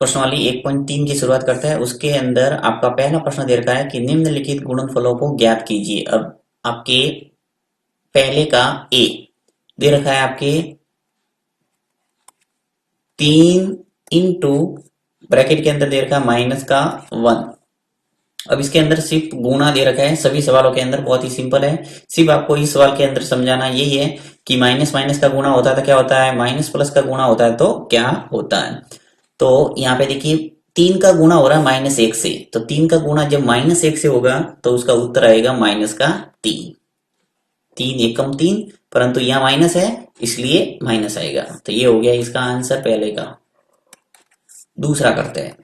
प्रश्नावली 1.3 की शुरुआत करता है। उसके अंदर आपका पहला प्रश्न दे रखा है कि निम्नलिखित गुणनफलों को ज्ञात कीजिए। अब आपके पहले का ए दे रखा है आपके 3 इंटू ब्रैकेट के अंदर दे रखा है माइनस का 1। अब इसके अंदर सिर्फ गुणा दे रखा है। सभी सवालों के अंदर बहुत ही सिंपल है। सिर्फ आपको इस सवाल के अंदर समझाना यही है कि माइनस माइनस का गुणा होता है तो क्या होता है, माइनस प्लस का गुणा होता है तो क्या होता है। तो यहाँ पे देखिए 3 का गुणा हो रहा है -1 से, तो 3 का गुणा जब -1 से होगा तो उसका उत्तर आएगा माइनस का 3। 3 एकम 3, परंतु यहाँ माइनस है इसलिए माइनस आएगा। तो ये हो गया इसका आंसर पहले का। दूसरा करते हैं।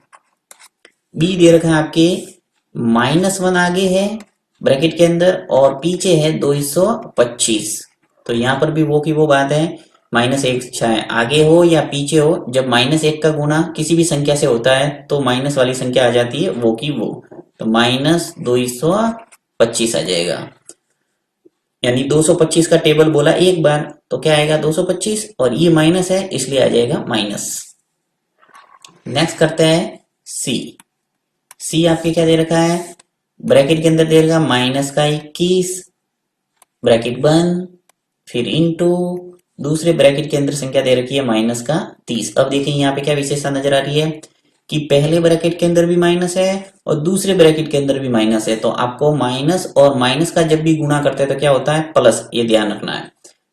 बी दे रखा है आपके -1 आगे है ब्रैकेट के अंदर और पीछे है 225। तो यहाँ पर भी वो की वो बात है, -1 चाहे आगे हो या पीछे हो, जब -1 का गुणा किसी भी संख्या से होता है तो माइनस वाली संख्या आ जाती है वो की वो। तो -225 आ जाएगा। यानी 225 का टेबल बोला एक बार तो क्या आएगा 225, और ये माइनस है इसलिए आ जाएगा माइनस। नेक्स्ट करते हैं सी। सी आपके क्या दे रखा है, ब्रैकेट के अंदर दे रखा माइनस का 21 ब्रैकेट बंद, फिर इनटू दूसरे ब्रैकेट के अंदर संख्या दे रखी है माइनस का 30। अब देखिए यहाँ पे क्या विशेषता नजर आ रही है कि पहले ब्रैकेट के अंदर भी माइनस है और दूसरे ब्रैकेट के अंदर भी माइनस है। तो आपको माइनस और माइनस का जब भी गुणा करते हैं तो क्या होता है प्लस, ये ध्यान रखना है।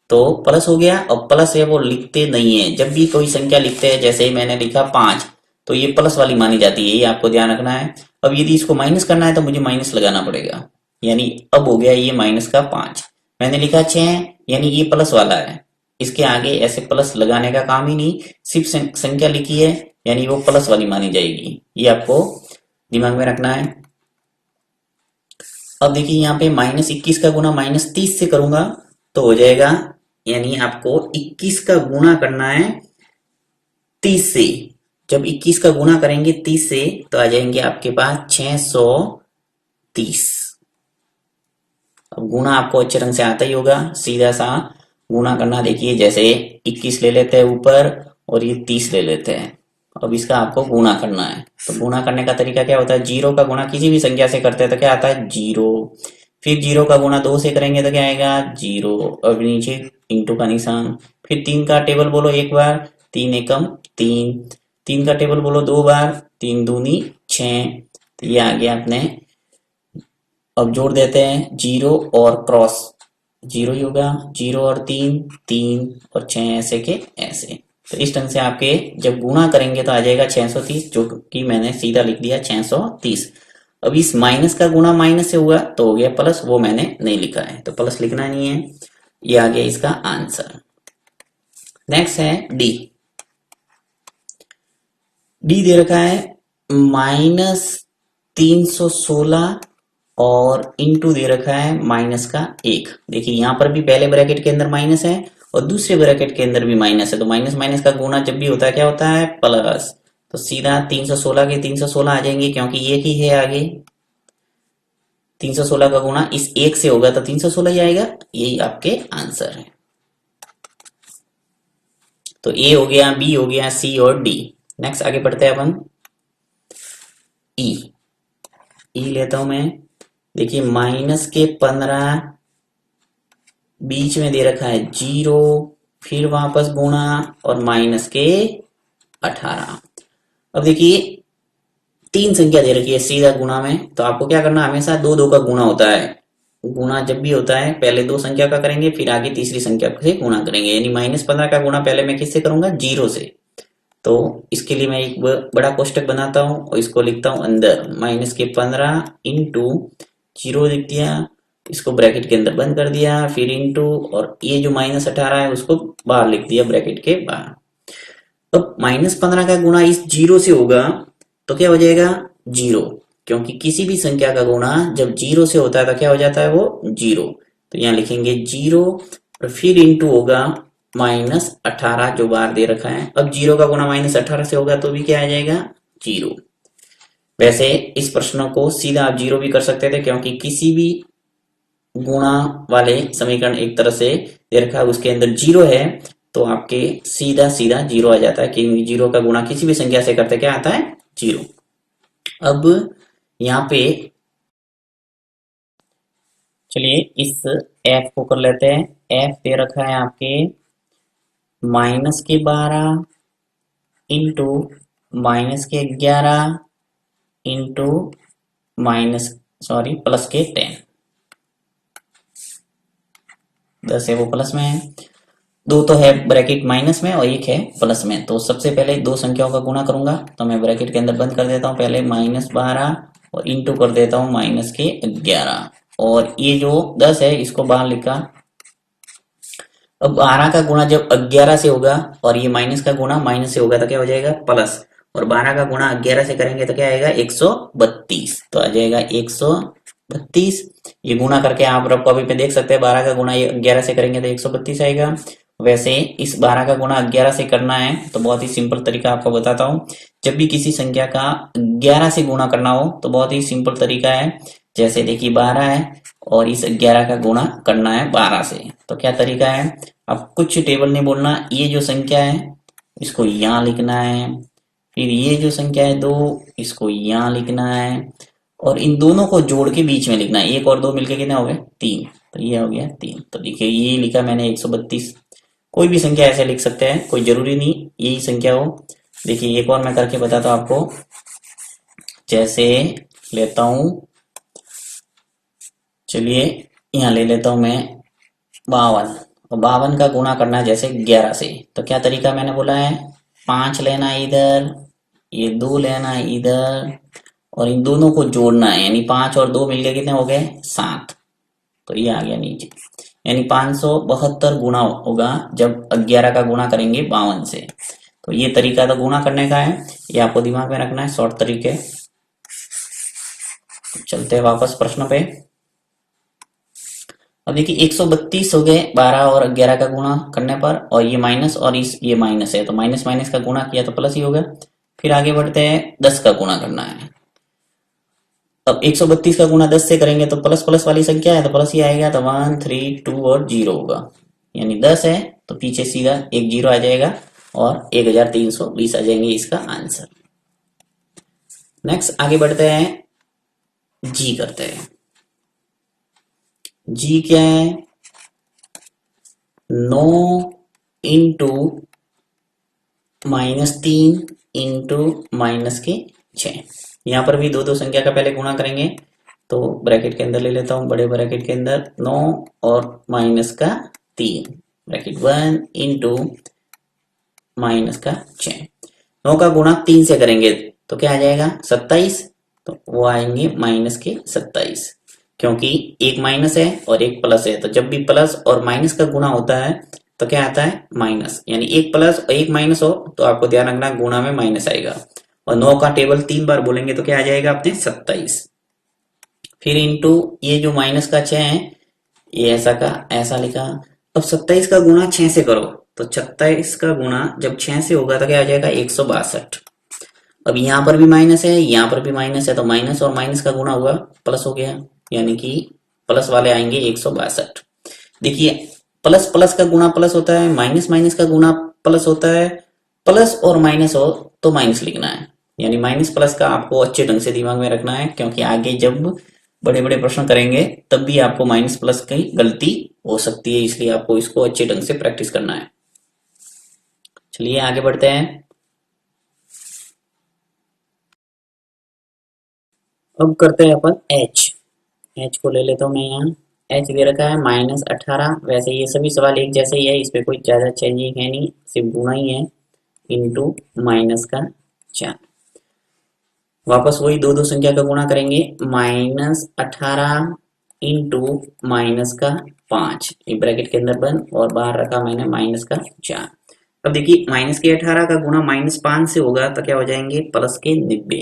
तो प्लस हो गया, और प्लस है वो लिखते नहीं है। जब भी कोई संख्या लिखते हैं, जैसे ही मैंने लिखा 5, तो ये प्लस वाली मानी जाती है, ये आपको ध्यान रखना है। अब यदि इसको माइनस करना है तो मुझे माइनस लगाना पड़ेगा। यानी अब हो गया ये माइनस का 5। मैंने लिखा 6, यानी ये प्लस वाला है। इसके आगे ऐसे प्लस लगाने का काम ही नहीं, सिर्फ संख्या लिखी है यानी वो प्लस वाली मानी जाएगी। ये आपको दिमाग में रखना है। अब देखिए यहाँ पे -21 का गुना -30 से करूंगा तो हो जाएगा, यानी आपको 21 का गुणा करना है 30 से। जब 21 का गुणा करेंगे 30 से तो आ जाएंगे आपके पास 630। अब गुणा आपको अच्छे रंग से आता ही होगा, सीधा सा गुणा करना। देखिए जैसे 21 ले लेते हैं ऊपर और ये 30 ले लेते हैं। अब इसका आपको गुणा करना है। तो गुणा करने का तरीका क्या होता है, 0 का गुणा किसी भी संख्या से करते हैं तो क्या आता है 0। फिर 0 का गुणा 2 से करेंगे तो क्या आएगा 0। अब नीचे इंटू का निशान। फिर 3 का टेबल बोलो एक बार, 3 एकम 3। 3 का टेबल बोलो 2 बार, 3 दूनी 6। तो ये आ गया अपने। अब जोड़ देते हैं 0 और क्रॉस, 0 ही होगा, 0 और 3 3 और 6 ऐसे के ऐसे। तो इस ढंग से आपके जब गुणा करेंगे तो आ जाएगा 630, जो कि मैंने सीधा लिख दिया 630। अब इस माइनस का गुणा माइनस से हुआ तो हो गया प्लस, वो मैंने नहीं लिखा है तो प्लस लिखना नहीं है। ये आ गया इसका आंसर। नेक्स्ट है डी। डी दे रखा है -316 और इनटू दे रखा है माइनस का 1। देखिए यहाँ पर भी पहले ब्रैकेट के अंदर माइनस है और दूसरे ब्रैकेट के अंदर भी माइनस है। तो माइनस माइनस का गुणा जब भी होता है क्या होता है प्लस। तो सीधा 316 के 316 आ जाएंगे क्योंकि एक ही है आगे। 316 का गुणा इस 1 से होगा तो 316 ही आएगा। यही आपके आंसर है। तो ए हो गया, बी हो गया, सी और डी। नेक्स्ट आगे बढ़ते हैं अपन। ई। ई लेता हूं मैं। देखिए -15 बीच में दे रखा है 0, फिर वापस गुणा और -18। अब देखिए 3 संख्या दे रखी है सीधा गुणा में, तो आपको क्या करना, हमेशा 2 2 का गुणा होता है। गुणा जब भी होता है पहले 2 संख्या का करेंगे फिर आगे तीसरी संख्या से गुणा करेंगे। यानी -15 का गुणा पहले मैं किससे करूंगा 0 से। तो इसके लिए मैं एक बड़ा कोष्टक बनाता हूं और इसको लिखता हूं अंदर -15 इंटू 0 लिख दिया, इसको ब्रैकेट के अंदर बंद कर दिया, फिर इंटू और ये जो -18 है उसको बाहर लिख दिया ब्रैकेट के बाहर। अब -15 का गुणा इस 0 से होगा तो क्या हो जाएगा 0, क्योंकि किसी भी संख्या का गुणा जब 0 से होता है तो क्या हो जाता है वो 0। तो यहाँ लिखेंगे 0 और फिर इंटू होगा -18 जो बाहर दे रखा है। अब 0 का गुणा -18 से होगा तो भी क्या आ जाएगा 0। वैसे इस प्रश्न को सीधा आप 0 भी कर सकते थे, क्योंकि किसी भी गुणा वाले समीकरण एक तरह से दे रखा है उसके अंदर 0 है तो आपके सीधा सीधा जीरो आ जाता है, कि जीरो का गुणा किसी भी संख्या से करते क्या आता है, जीरो। अब यहाँ पे चलिए इस f को कर लेते हैं। f दे रखा है आपके -12 इंटू -11 इंटू माइनस सॉरी +10। 10 है वो प्लस में है, दो तो है ब्रैकेट माइनस में और एक है प्लस में। तो सबसे पहले दो संख्याओं का गुणा करूंगा, तो मैं ब्रैकेट के अंदर बंद कर देता हूँ पहले -12 और इंटू कर देता हूँ -11, और ये जो 10 है इसको बाहर लिखा। अब 12 का गुणा जब 11 से होगा और ये माइनस का गुणा माइनस से होगा तो क्या हो जाएगा, प्लस। और 12 का गुणा 11 से करेंगे तो क्या आएगा, 132। तो आ जाएगा 132। ये गुणा करके आप रफ कॉपी पे देख सकते हैं, 12 का गुणा 11 से करेंगे तो 132 आएगा। वैसे इस 12 का गुणा 11 से करना है तो बहुत ही सिंपल तरीका आपको बताता हूँ। जब भी किसी संख्या का 11 से गुणा करना हो तो बहुत ही सिंपल तरीका है। जैसे देखिए 12 है और इस 11 का गुणा करना है 12 से, तो क्या तरीका है, अब कुछ टेबल नहीं बोलना, ये जो संख्या है इसको यहाँ लिखना है, फिर ये जो संख्या है 2 इसको यहाँ लिखना है, और इन दोनों को जोड़ के बीच में लिखना है। एक और दो मिलके कितने हो गए, 3। तो ये हो गया 3। तो देखिए ये लिखा मैंने 132। कोई भी संख्या ऐसे लिख सकते हैं, कोई जरूरी नहीं यही संख्या हो। देखिए एक और मैं करके बताता हूँ आपको। जैसे लेता हूं, चलिए यहाँ ले लेता हूं मैं 52, और 52 का गुणा करना है जैसे 11 से। तो क्या तरीका मैंने बोला है, 5 लेना है इधर, ये 2 लेना है इधर, और इन दोनों को जोड़ना है, यानी 5 और 2 मिलके कितने हो गए, 7। तो ये आ गया नीचे, यानी 572 गुणा होगा जब 11 का गुणा करेंगे 52 से। तो ये तरीका तो गुणा करने का है, ये आपको दिमाग में रखना है, शॉर्ट तरीके। चलते हैं वापस प्रश्न पे। अब देखिए 132 हो गए 12 और 11 का गुणा करने पर, और ये माइनस और ये माइनस है तो माइनस माइनस का गुणा किया तो प्लस ही होगा। फिर आगे बढ़ते हैं, 10 का गुणा करना है। अब 132 का गुणा 10 से करेंगे तो प्लस प्लस वाली संख्या है तो प्लस ही आएगा, तो 1 3 2 और 0 होगा, यानी 10 है तो पीछे सीधा एक 0 आ जाएगा और 1320 आ जाएंगे इसका आंसर। नेक्स्ट आगे बढ़ते हैं, जी करते हैं। जी क्या है, 9 इंटू -3 इंटू -6। यहाँ पर भी दो दो संख्या का पहले गुणा करेंगे, तो ब्रैकेट के अंदर ले लेता हूँ, बड़े ब्रैकेट के अंदर 9 और -3 ब्रैकेट 1 इंटू -6। 9 का गुणा 3 से करेंगे तो क्या आ जाएगा, 27। तो वो आएंगे -27, क्योंकि एक माइनस है और एक प्लस है, तो जब भी प्लस और माइनस का गुणा होता है तो क्या आता है, माइनस। यानी एक प्लस और एक माइनस हो तो आपको ध्यान रखना गुणा में माइनस आएगा। और 9 का टेबल 3 बार बोलेंगे तो क्या आ जाएगा अपने 27। फिर इंटू ये जो -6 है ये ऐसा का ऐसा लिखा। अब 27 का गुणा 6 से करो, तो 27 का गुणा जब 6 से होगा तो क्या आ जाएगा, 162। अब यहाँ पर भी माइनस है, यहाँ पर भी माइनस है, तो माइनस और माइनस का गुणा हुआ प्लस हो गया, यानी कि प्लस वाले आएंगे 162। देखिए प्लस प्लस का गुणा प्लस होता है, माइनस माइनस का गुणा प्लस होता है, प्लस और माइनस हो तो माइनस लिखना है। यानी माइनस प्लस का आपको अच्छे ढंग से दिमाग में रखना है, क्योंकि आगे जब बड़े बड़े प्रश्न करेंगे तब भी आपको माइनस प्लस की गलती हो सकती है, इसलिए आपको इसको अच्छे ढंग से प्रैक्टिस करना है। चलिए आगे बढ़ते हैं। अब करते हैं अपन एच को ले लेता हूँ मैं यहाँ। एच दे रखा है -18। वैसे ये सभी सवाल एक जैसे ही है, इस पे कोई ज्यादा चेंजिंग है नहीं, सिर्फ गुणा ही है, इंटू -4। वापस वही दो दो संख्या का गुणा करेंगे, -18 इंटू -5, ये ब्रैकेट के अंदर बंद और बाहर रखा मैंने -4। अब देखिए -18 का गुणा -5 से होगा तो क्या हो जाएंगे, +90।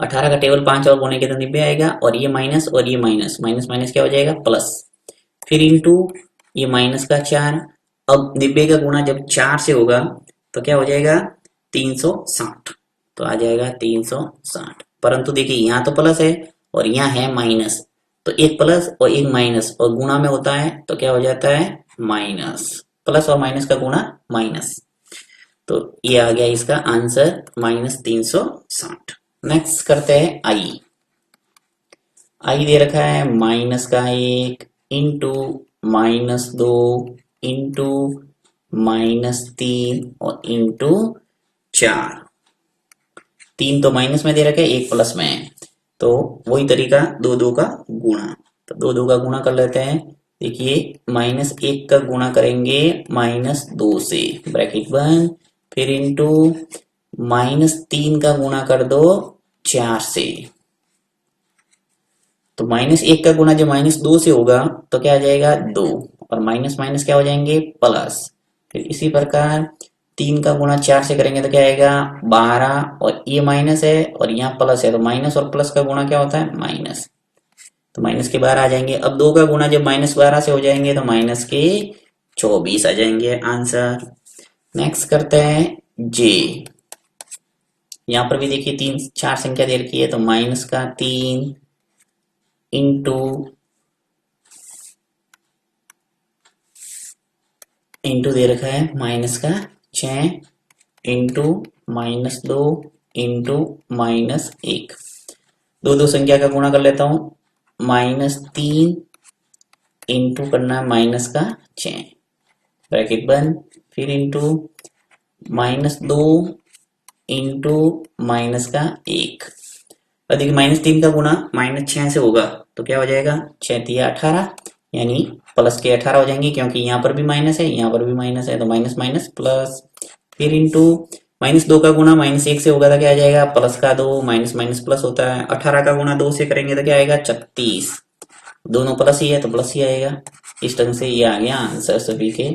18 का टेबल 5 और गुणे के तो 90 आएगा, और ये माइनस और ये माइनस, माइनस माइनस क्या हो जाएगा, प्लस। फिर इंटू ये -4। अब 90 का गुणा जब 4 से होगा तो क्या हो जाएगा, 360। तो आ जाएगा 360। परंतु देखिए यहाँ तो प्लस है और यहाँ है माइनस, तो एक प्लस और एक माइनस और गुणा में होता है तो क्या हो जाता है, माइनस। प्लस और माइनस का गुणा माइनस। तो ये आ गया इसका आंसर -360। नेक्स्ट करते हैं आई। आई दे रखा है -1 इंटू -2 इंटू -3 और इंटू 4। 3 तो माइनस में दे रखा है, 1 प्लस में है, तो वही तरीका दो दो का गुणा। तो दो दो का गुणा कर लेते हैं। देखिए -1 का गुणा करेंगे -2 से, ब्रैकेट बंद, फिर इंटू -3 का गुणा कर दो 4 से। तो -1 का गुणा जब -2 से होगा तो क्या आ जाएगा 2, और माइनस माइनस क्या हो जाएंगे प्लस। फिर इसी प्रकार 3 का गुणा 4 से करेंगे तो क्या आएगा 12, और ये माइनस है और यहाँ प्लस है, तो माइनस और प्लस का गुणा क्या होता है माइनस, तो माइनस के 12 आ जाएंगे। अब 2 का गुणा जब -12 से हो जाएंगे तो माइनस के 24 आ जाएंगे आंसर। नेक्स्ट करते हैं जे। यहाँ पर भी देखिए 4 संख्या दे रखी है, तो -3 इंटू दे रखा है -6 इंटू -2 इंटू -1। दो संख्या का गुणा कर लेता हूं, -3 इंटू करना है -6, ब्रैकेट बंद, फिर इंटू -2 इंटू -1। और देखिए -3 का गुणा -6 से होगा तो क्या हो जाएगा 6 18, यानी प्लस के 18 हो जाएंगे, क्योंकि यहाँ पर भी माइनस है यहाँ पर भी माइनस है, तो माइनस माइनस प्लस, फिर इंटू -2 का गुणा -1 से होगा तो क्या आ जाएगा प्लस का 2, माइनस माइनस प्लस होता है। 18 का गुणा 2 से करेंगे तो क्या आएगा 36, दोनों प्लस ही है तो प्लस ही आएगा। इस ढंग से ये आ गया आंसर सभी के।